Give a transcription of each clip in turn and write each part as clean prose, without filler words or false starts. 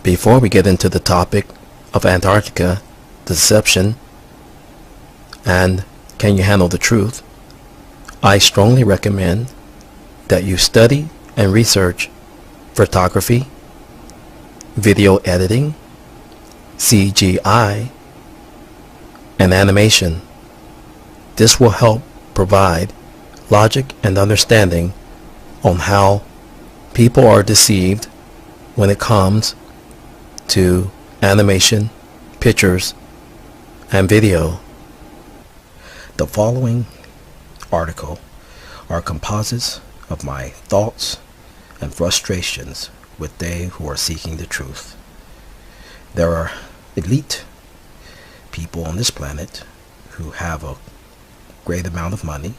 Before we get into the topic of Antarctica, deception, and can you handle the truth, I strongly recommend that you study and research photography, video editing, CGI, and animation. This will help provide logic and understanding on how people are deceived when it comes to animation, pictures, and video. The following article are composites of my thoughts and frustrations with they who are seeking the truth. There are elite people on this planet who have a great amount of money,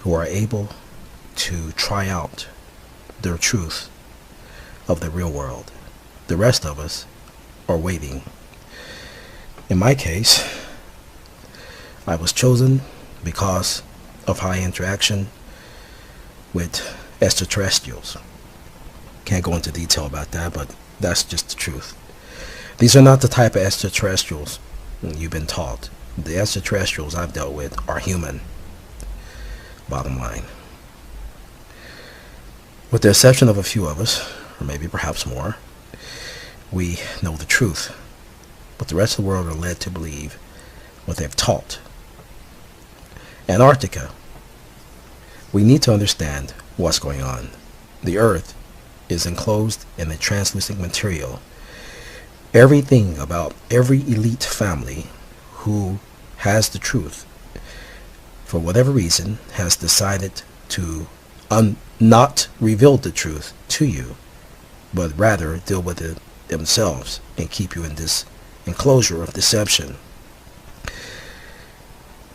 who are able to try out the truth of the real world. The rest of us are waiting. In my case, I was chosen because of high interaction with extraterrestrials. Can't go into detail about that, but that's just the truth. These are not the type of extraterrestrials you've been taught. The extraterrestrials I've dealt with are human. Bottom line. With the exception of a few of us, or maybe perhaps more, we know the truth. But the rest of the world are led to believe what they've taught. Antarctica. We need to understand what's going on. The Earth is enclosed in a translucent material. Everything about every elite family who has the truth, for whatever reason, has decided to not reveal the truth to you, but rather deal with it themselves and keep you in this enclosure of deception.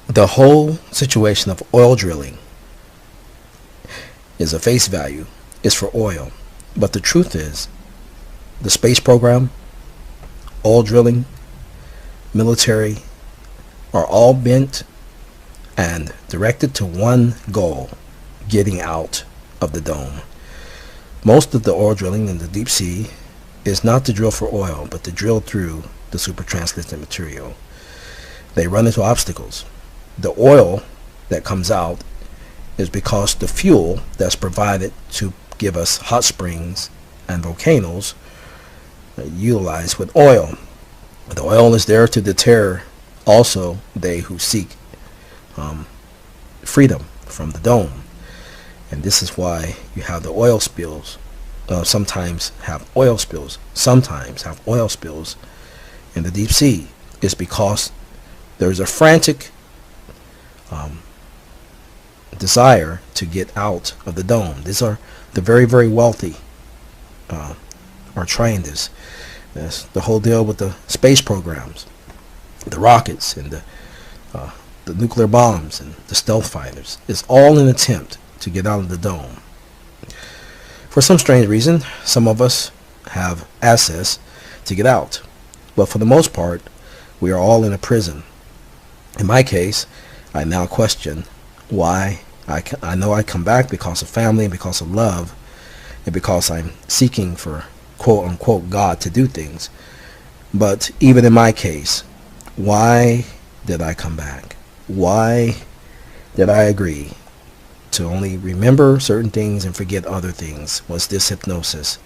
The whole situation of oil drilling is a face value, is for oil. But the truth is, the space program, oil drilling, military, are all bent and directed to one goal: getting out of the dome. Most of the oil drilling in the deep sea is not to drill for oil, but to drill through the super translucent material. They run into obstacles. The oil that comes out is because the fuel that's provided to give us hot springs and volcanoes utilized with oil. The oil is there to deter also they who seek freedom from the dome. And this is why you have the oil spills. Sometimes have oil spills in the deep sea. It's because there's a frantic desire to get out of the dome. These are the very, very wealthy are trying this. That's the whole deal with the space programs, the rockets and the nuclear bombs and the stealth fighters. It's all an attempt to get out of the dome. For some strange reason, some of us have access to get out, but for the most part, we are all in a prison. In my case, I now question why I know I come back because of family and because of love and because I'm seeking for quote unquote God to do things. But even in my case, why did I come back? Why did I agree to only remember certain things and forget other things? Was this hypnosis?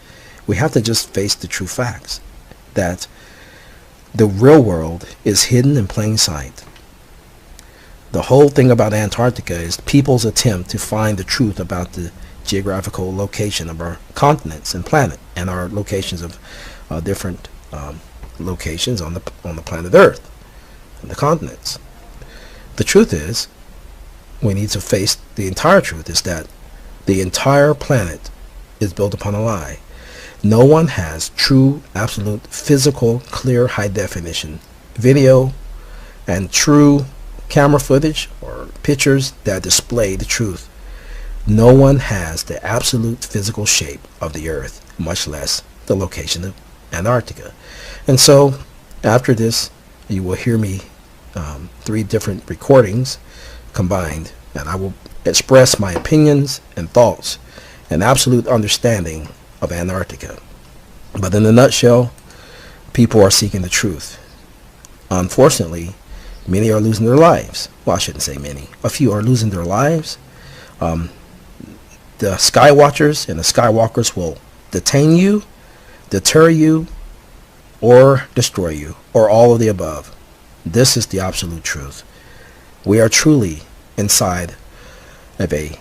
We have to just face the true facts that the real world is hidden in plain sight. The whole thing about Antarctica is people's attempt to find the truth about the geographical location of our continents and planet and our locations of different locations on the planet Earth and the continents. The truth is, we need to face the entire truth, is that the entire planet is built upon a lie. No one has true, absolute, physical, clear, high definition video and true camera footage or pictures that display the truth. No one has the absolute physical shape of the Earth, much less the location of Antarctica. And so after this, you will hear me 3 different recordings combined, and I will express my opinions and thoughts and absolute understanding of Antarctica. But in a nutshell, people are seeking the truth. Unfortunately, many are losing their lives. Well, I shouldn't say many. A few are losing their lives. The Sky Watchers and the Skywalkers will detain you, deter you, or destroy you, or all of the above. This is the absolute truth. We are truly inside of a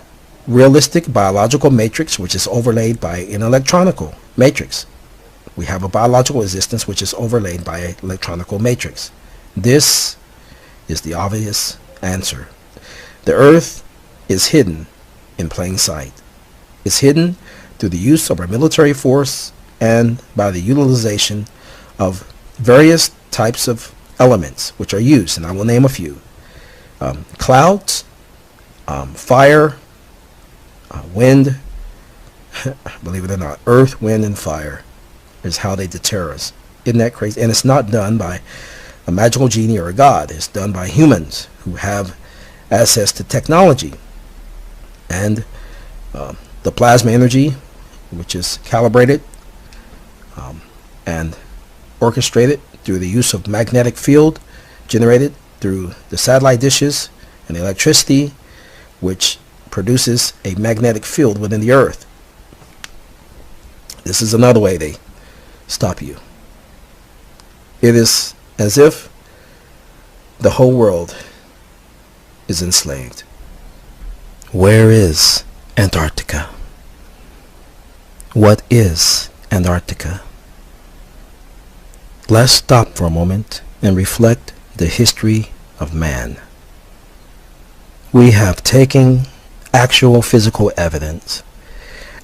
realistic biological matrix which is overlaid by an electronical matrix. We have a biological existence which is overlaid by an electronical matrix. This is the obvious answer. The earth is hidden in plain sight. It's hidden through the use of our military force and by the utilization of various types of elements which are used, and I will name a few. Clouds, fire, wind, believe it or not, earth, wind, and fire is how they deter us. Isn't that crazy? And it's not done by a magical genie or a god. It's done by humans who have access to technology. And the plasma energy, which is calibrated and orchestrated through the use of magnetic field generated through the satellite dishes and electricity, which produces a magnetic field within the earth. This is another way they stop you. It is as if the whole world is enslaved. Where is Antarctica? What is Antarctica? Let's stop for a moment and reflect the history of man. We have taken actual physical evidence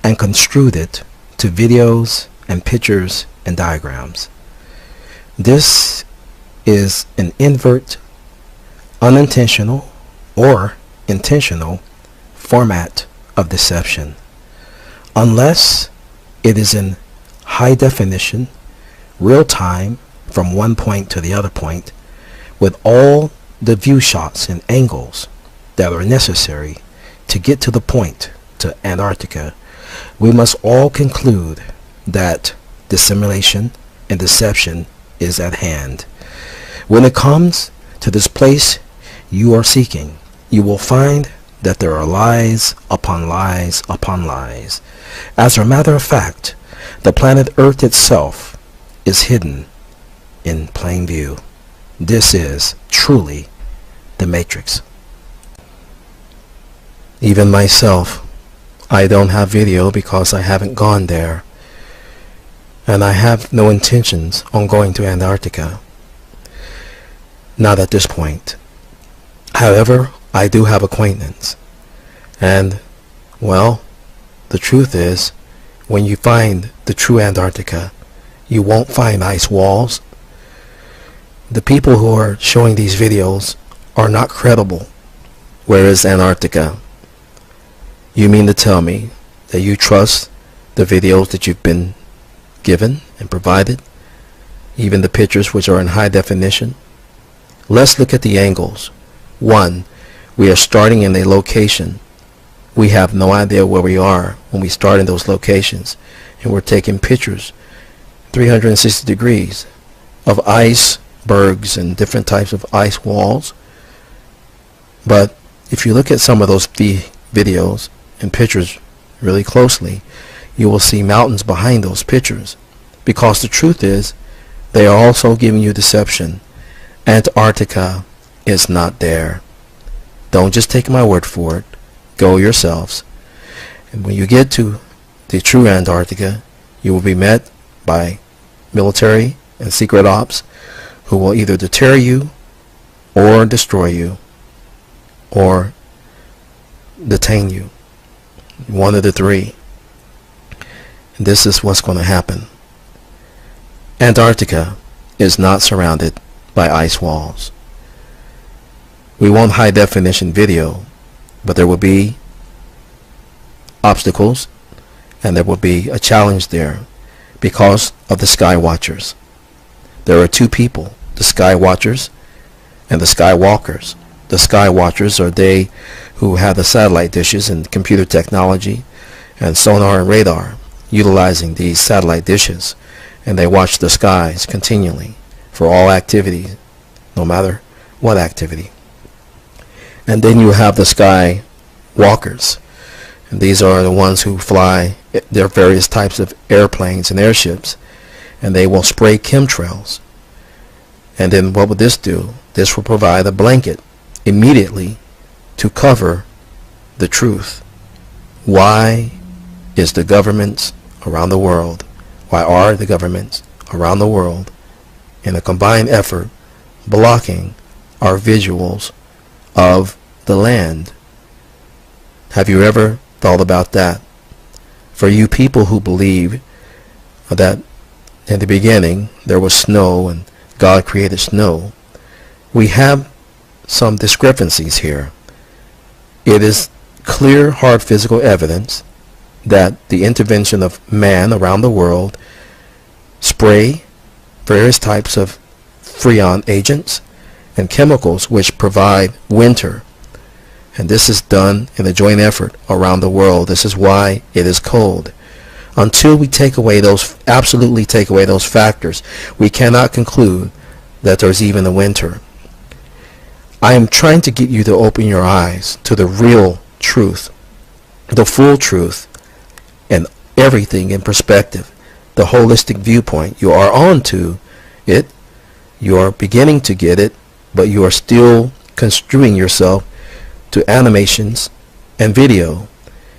and construed it to videos and pictures and diagrams. This is an invert, unintentional, or intentional format of deception. Unless it is in high definition, real time, from one point to the other point, with all the view shots and angles that are necessary to get to the point, to Antarctica, we must all conclude that dissimulation and deception is at hand. When it comes to this place you are seeking, you will find that there are lies upon lies upon lies. As a matter of fact, the planet Earth itself is hidden in plain view. This is truly the Matrix. Even myself, I don't have video because I haven't gone there, and I have no intentions on going to Antarctica. Not at this point. However, I do have acquaintance, and well, the truth is, when you find the true Antarctica, you won't find ice walls. The people who are showing these videos are not credible. Where is Antarctica? You mean to tell me that you trust the videos that you've been given and provided, even the pictures which are in high definition? Let's look at the angles. One, we are starting in a location. We have no idea where we are when we start in those locations, and we're taking pictures 360 degrees of icebergs and different types of ice walls. But if you look at some of those videos and pictures really closely, you will see mountains behind those pictures, because the truth is they are also giving you deception. Antarctica is not there. Don't just take my word for it. Go yourselves. And when you get to the true Antarctica, you will be met by military and secret ops who will either deter you or destroy you or detain you. One of the three. And this is what's going to happen. Antarctica is not surrounded by ice walls. We want high definition video, but there will be obstacles and there will be a challenge there because of the Sky Watchers. There are two people, the Sky Watchers and the Skywalkers. The Sky Watchers are they who have the satellite dishes and computer technology and sonar and radar, utilizing these satellite dishes and they watch the skies continually for all activity, no matter what activity. And then you have the sky walkers. And these are the ones who fly their various types of airplanes and airships, and they will spray chemtrails. And then what would this do? This will provide a blanket immediately to cover the truth. Why is the governments around the world, why are the governments around the world in a combined effort blocking our visuals of the land? Have you ever thought about that? For you people who believe that in the beginning there was snow and God created snow, we have some discrepancies here. It is clear, hard physical evidence that the intervention of man around the world spray various types of freon agents and chemicals which provide winter. And this is done in a joint effort around the world. This is why it is cold. Until we take away those, absolutely take away those factors, we cannot conclude that there's even a winter. I am trying to get you to open your eyes to the real truth, the full truth, and everything in perspective, the holistic viewpoint. You are on to it. You are beginning to get it, but you are still construing yourself to animations and video.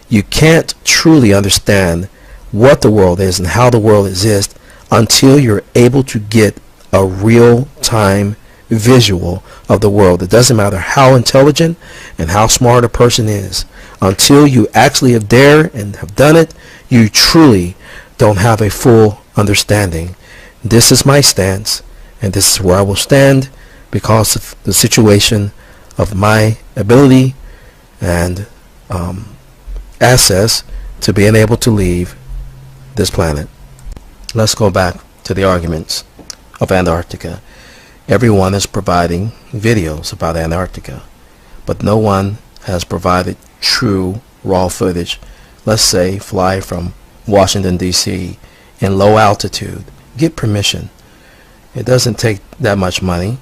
You can't truly understand what the world is and how the world exists until you're able to get a real-time visual of the world. It doesn't matter how intelligent and how smart a person is. Until you actually have dared and have done it, you truly don't have a full understanding. This is my stance, and this is where I will stand because of the situation of my ability and access to being able to leave this planet. Let's go back to the arguments of Antarctica. Everyone is providing videos about Antarctica, but no one has provided true raw footage. Let's say fly from Washington D.C. in low altitude, get permission. It doesn't take that much money,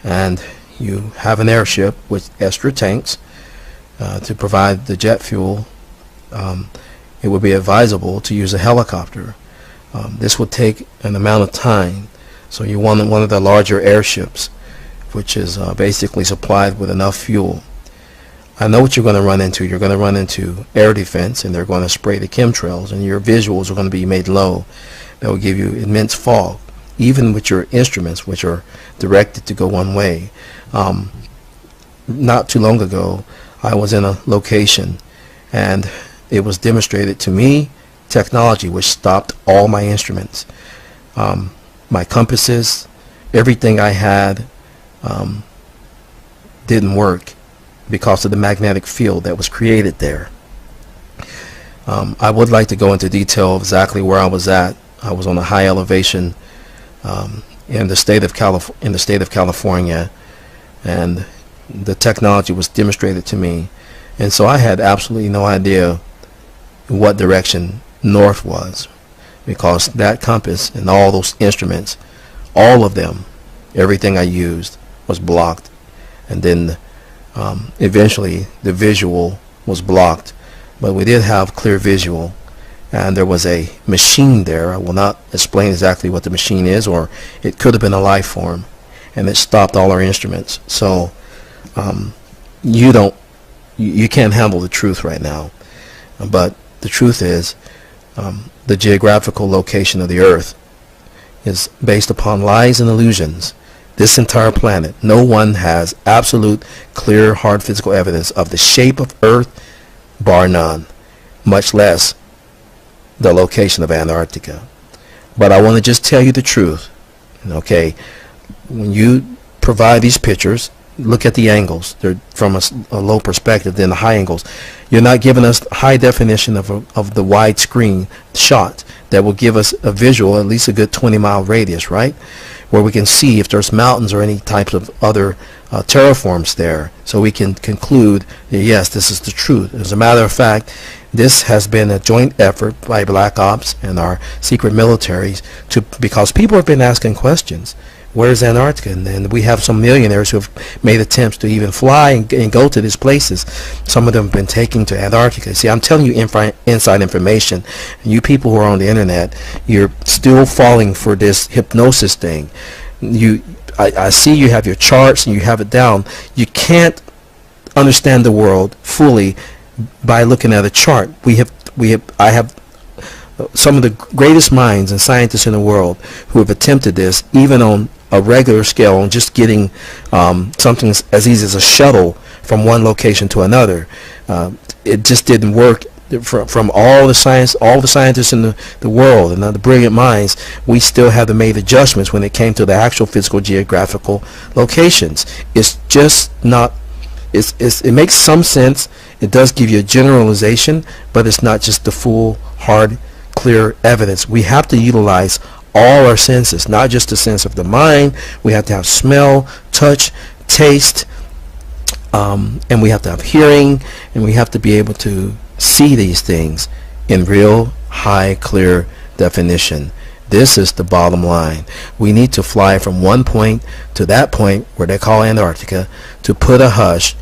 and you have an airship with extra tanks to provide the jet fuel. It would be advisable to use a helicopter. This would take an amount of time, so you want one of the larger airships, which is basically supplied with enough fuel. I know what you're going to run into. You're going to run into air defense, and they're going to spray the chemtrails, and your visuals are going to be made low. That will give you immense fog, even with your instruments, which are directed to go one way. Not too long ago, I was in a location, and it was demonstrated to me technology which stopped all my instruments. My compasses, everything I had didn't work because of the magnetic field that was created there. I would like to go into detail of exactly where I was at. I was on a high elevation in the state of California, and the technology was demonstrated to me, and so I had absolutely no idea what direction north was, because that compass and all those instruments, all of them, everything I used was blocked. And then eventually the visual was blocked, but we did have clear visual, and there was a machine there. I will not explain exactly what the machine is, or it could have been a life form, and it stopped all our instruments. So you can't handle the truth right now, but the truth is the geographical location of the earth is based upon lies and illusions. This entire planet, no one has absolute clear hard physical evidence of the shape of earth, bar none, much less the location of Antarctica. But I want to just tell you the truth. Okay, when you provide these pictures, look at the angles. They're from a low perspective than the high angles. You're not giving us high definition of the widescreen shot that will give us a visual, at least a good 20-mile radius, right? where we can see if there's mountains or any types of other terraforms there, so we can conclude that yes, this is the truth. As a matter of fact, this has been a joint effort by Black Ops and our secret militaries because people have been asking questions. Where's Antarctica? And we have some millionaires who have made attempts to even fly and go to these places. Some of them have been taken to Antarctica. See, I'm telling you inside information. And you people who are on the internet, you're still falling for this hypnosis thing. I see you have your charts and you have it down. You can't understand the world fully by looking at a chart. I have some of the greatest minds and scientists in the world who have attempted this, even on a regular scale, on just getting something as easy as a shuttle from one location to another. It just didn't work. From all the scientists in the world and the brilliant minds, we still had to make adjustments when it came to the actual physical geographical locations. It's just not. It makes some sense. It does give you a generalization, but it's not just the full, hard, clear evidence. We have to utilize all our senses, not just the sense of the mind. We have to have smell, touch, taste, and we have to have hearing, and we have to be able to see these things in real, high, clear definition. This is the bottom line. We need to fly from one point to that point where they call Antarctica to put a hush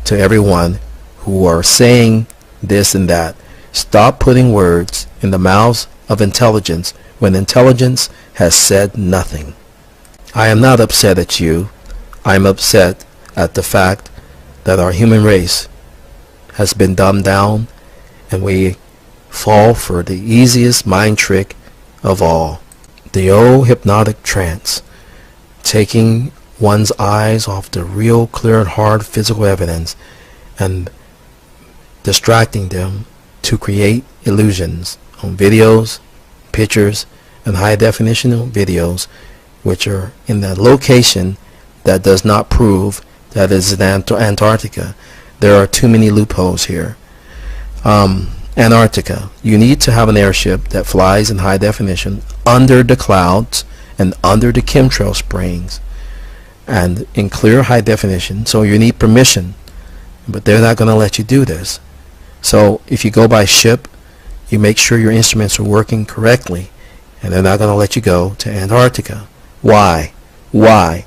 to everyone who are saying this and that. Stop putting words in the mouths of intelligence when intelligence has said nothing. I am not upset at you. I am upset at the fact that our human race has been dumbed down, and we fall for the easiest mind trick of all. The old hypnotic trance, taking one's eyes off the real, clear, and hard physical evidence and distracting them to create illusions on videos, pictures, and high definition videos, which are in the location that does not prove that it's in Antarctica. There are too many loopholes here. Antarctica, you need to have an airship that flies in high definition under the clouds and under the chemtrail springs and in clear high definition. So you need permission, but they're not going to let you do this. So if you go by ship, you make sure your instruments are working correctly, and they're not going to let you go to Antarctica. Why? Why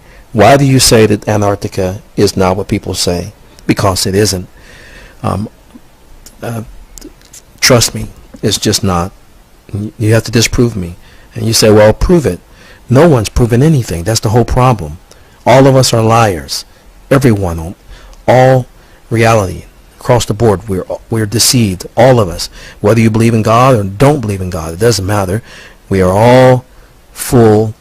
do you say that Antarctica is not what people say? Because it isn't. Trust me, it's just not. You have to disprove me. And you say, well, prove it. No one's proven anything. That's the whole problem. All of us are liars. Everyone, all reality, across the board, we're deceived. All of us. Whether you believe in God or don't believe in God, it doesn't matter. We are all full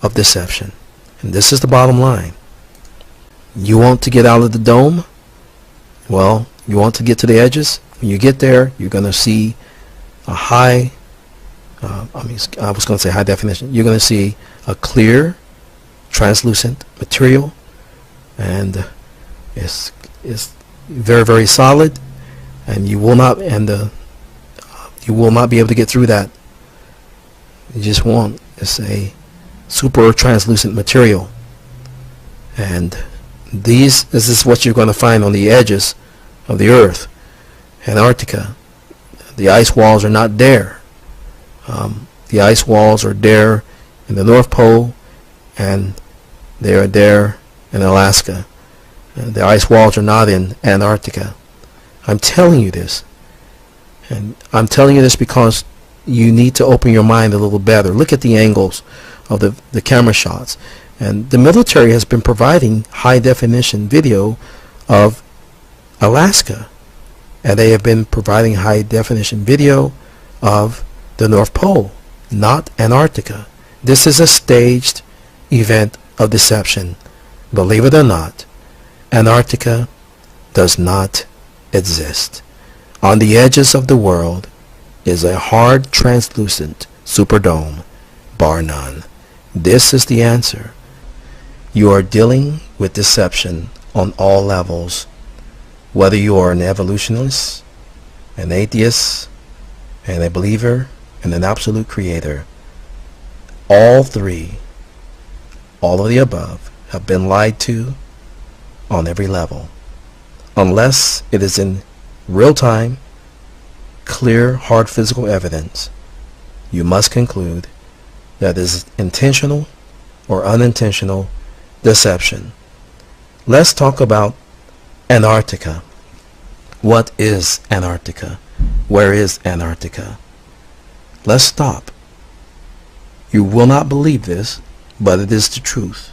of deception. And this is the bottom line. You want to get out of the dome? Well, you want to get to the edges? When you get there, you're going to see a high, I was going to say high definition. You're going to see a clear, translucent material, and it's very, very solid, and you will not you will not be able to get through that. You just won't. It's a super translucent material, and this is what you're going to find on the edges of the earth. Antarctica, the ice walls are not there. The ice walls are there in the North Pole, and they are there in Alaska. The ice walls are not in Antarctica. I'm telling you this, and I'm telling you this because you need to open your mind a little better. Look at the angles of the camera shots, and the military has been providing high definition video of Alaska, and they have been providing high definition video of the North Pole, not Antarctica. This is a staged event of deception. Believe it or not, Antarctica does not exist. On the edges of the world is a hard, translucent superdome, bar none. This is the answer. You are dealing with deception on all levels. Whether you are an evolutionist, an atheist, and a believer, and an absolute creator, all three all of the above have been lied to on every level. Unless it is in real time, clear, hard physical evidence, you must conclude that it is intentional or unintentional deception. Let's talk about Antarctica. What is Antarctica? Where is Antarctica? Let's stop. You will not believe this, but it is the truth.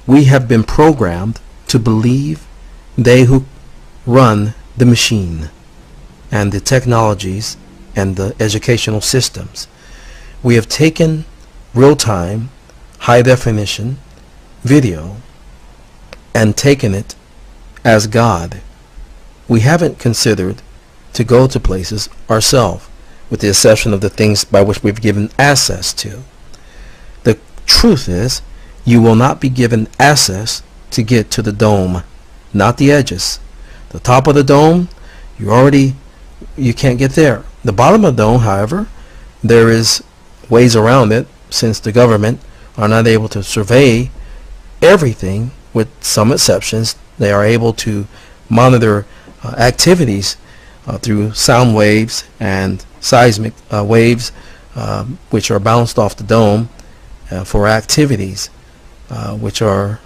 We have been programmed to believe they who run the machine and the technologies and the educational systems. We have taken real-time, high-definition video and taken it as God. We haven't considered to go to places ourselves, with the exception of the things by which we've given access to. The truth is, you will not be given access to get to the dome, not the edges. The top of the dome, you can't get there. The bottom of the dome, however, there is ways around it, since the government are not able to survey everything. With some exceptions, they are able to monitor activities through sound waves and seismic waves, which are bounced off the dome for activities which are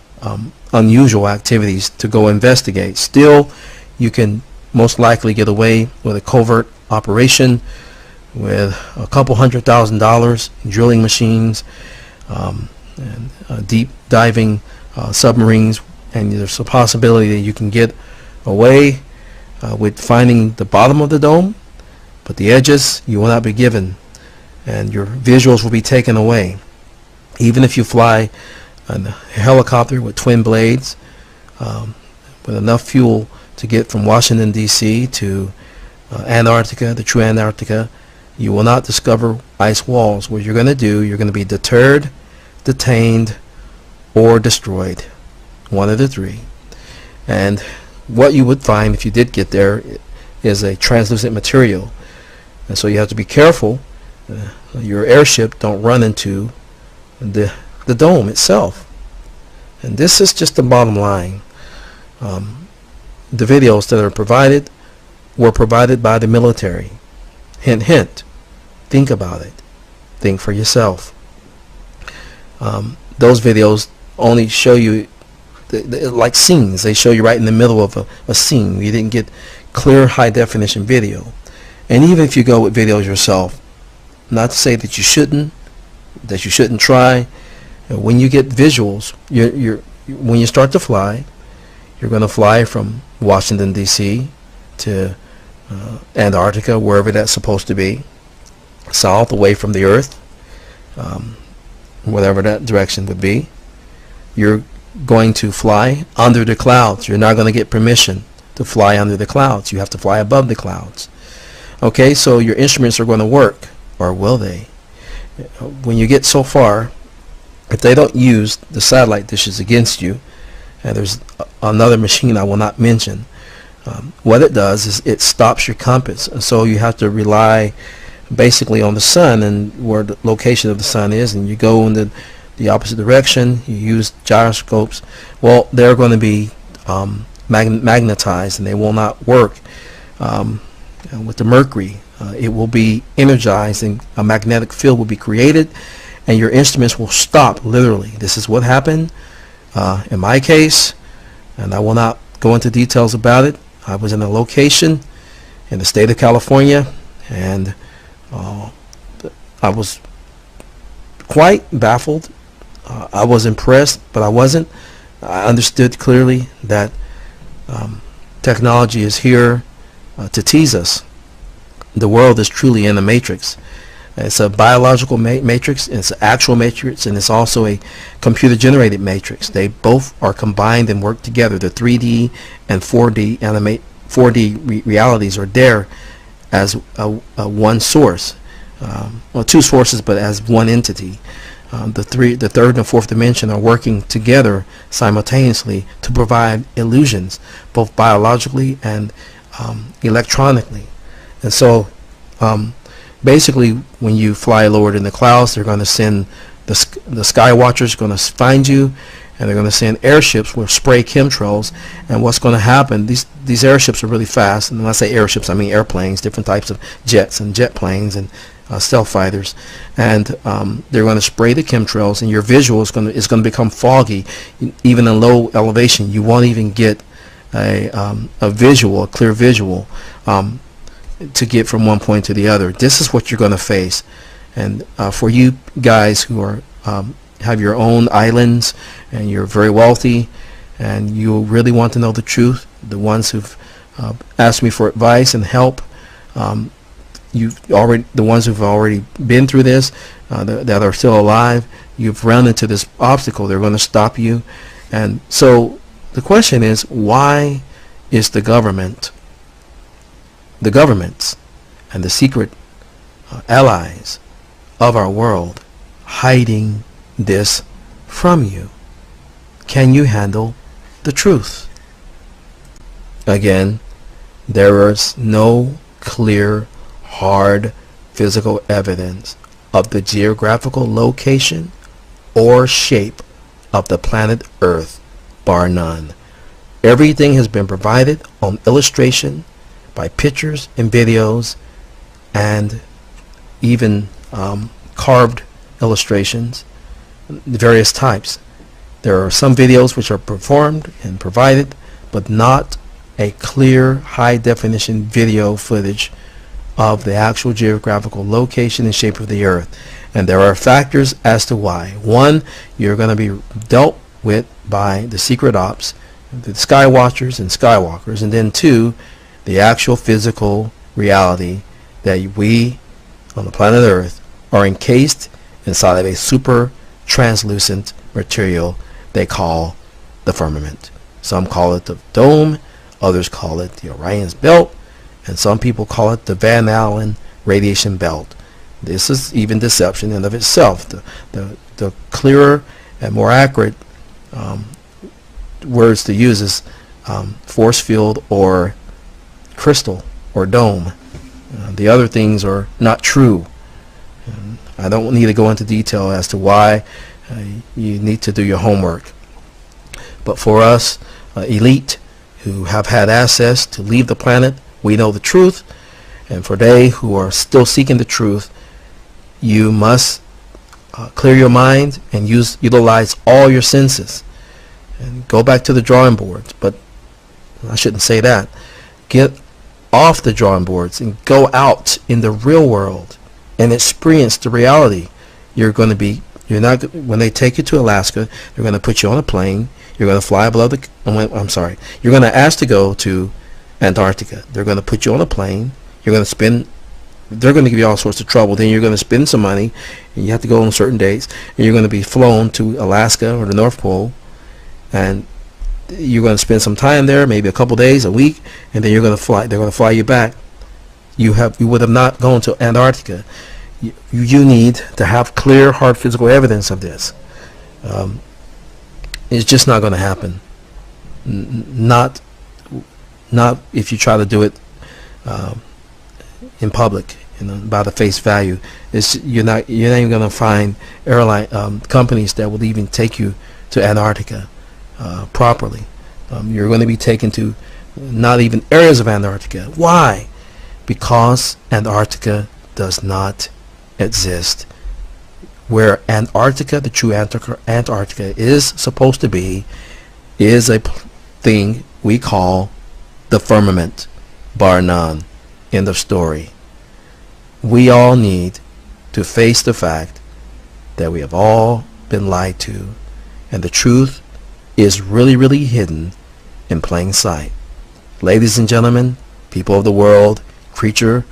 unusual activities to go investigate. Still, you can most likely get away with a covert operation with a couple $100,000 drilling machines and deep diving submarines, and there's a possibility that you can get away with finding the bottom of the dome, but the edges you will not be given, and your visuals will be taken away. Even if you fly a helicopter with twin blades with enough fuel to get from Washington D.C. to Antarctica, the true Antarctica, you will not discover ice walls. What you're going to do, you're going to be deterred, detained, or destroyed. One of the three. And what you would find if you did get there is a translucent material. And so you have to be careful your airship don't run into the dome itself. And this is just the bottom line. The videos that are provided were provided by the military. Hint, hint. Think about it. Think for yourself. Those videos only show you like scenes. They show you right in the middle of a scene. You didn't get clear high definition video. And even if you go with videos yourself, not to say that you shouldn't try. When you get visuals, when you start to fly, you're going to fly from Washington D.C. to Antarctica, wherever that's supposed to be, south, away from the Earth, whatever that direction would be. You're going to fly under the clouds. You're not going to get permission to fly under the clouds. You have to fly above the clouds. Okay, so your instruments are going to work, or will they? When you get so far, if they don't use the satellite dishes against you, and there's another machine I will not mention, what it does is it stops your compass, and so you have to rely basically on the sun and where the location of the sun is, and you go in the opposite direction. You use gyroscopes. Well, they're going to be magnetized, and they will not work with the mercury. It will be energized, and a magnetic field will be created, and your instruments will stop literally. This is what happened in my case, and I will not go into details about it. I was in a location in the state of California, and I was quite baffled. I was impressed, but I wasn't. I understood clearly that technology is here to tease us. The world is truly in a matrix. It's a biological matrix, it's an actual matrix, and it's also a computer-generated matrix. They both are combined and work together. The 3D and 4D realities are there as one source, well, two sources, but as one entity. The third and fourth dimension are working together simultaneously to provide illusions, both biologically and electronically. And so basically, when you fly lower in the clouds, they're going to send The sky watchers are going to find you, and they're going to send airships with spray chemtrails. And what's going to happen, these airships are really fast, and when I say airships, I mean airplanes, different types of jets and jet planes and stealth fighters, and they're going to spray the chemtrails, and your visual is going to become foggy. Even in low elevation, you won't even get a visual, a clear visual, to get from one point to the other. This is what you're going to face. And for you guys who are have your own islands and you're very wealthy and you really want to know the truth, the ones who've asked me for advice and help, the ones who've already been through this, that are still alive, you've run into this obstacle. They're going to stop you. And so the question is, why is the governments and the secret allies of our world hiding this from you? Can you handle the truth? Again, there is no clear, hard physical evidence of the geographical location or shape of the planet Earth, bar none. Everything has been provided on illustration by pictures and videos and even carved illustrations, various types. There are some videos which are performed and provided, but not a clear high definition video footage of the actual geographical location and shape of the Earth. And there are factors as to why. One, you're going to be dealt with by the secret ops, the sky watchers and skywalkers, and then two, the actual physical reality that we on the planet Earth are encased inside of a super translucent material they call the firmament. Some call it the dome, others call it the Orion's belt, and some people call it the Van Allen radiation belt. This is even deception in of itself. The clearer and more accurate words to use is force field or crystal or dome. The other things are not true. I don't need to go into detail as to why. You need to do your homework. But for us elite who have had access to leave the planet, we know the truth. And for they who are still seeking the truth, you must clear your mind and utilize all your senses and go back to the drawing boards. But I shouldn't say that. Get off the drawing boards and go out in the real world and experience the reality. You're not, when they take you to Alaska, they're going to put you on a plane. You're going to fly above the, you're going to ask to go to Antarctica. They're going to put you on a plane. You're going to spend, they're going to give you all sorts of trouble. Then you're going to spend some money, and you have to go on certain dates, and you're going to be flown to Alaska or the North Pole, and you're going to spend some time there, maybe a couple days, a week, and then you're going to fly. They're going to fly you back. You would have not gone to Antarctica. You need to have clear, hard physical evidence of this. It's just not going to happen. Not if you try to do it in public, by the face value. You're not even going to find airline companies that will even take you to Antarctica properly. You're going to be taken to not even areas of Antarctica. Why? Because Antarctica does not exist. Where Antarctica, the true Antarctica, is supposed to be, is a thing we call the firmament, bar none. End of story. We all need to face the fact that we have all been lied to, and the truth is really, really hidden in plain sight. Ladies and gentlemen, people of the world, creature,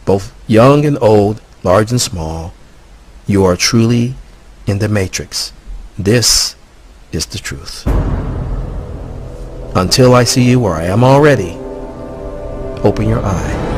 both young and old, large and small, you are truly in the matrix. This is the truth. Until I see you where I am already, open your eye.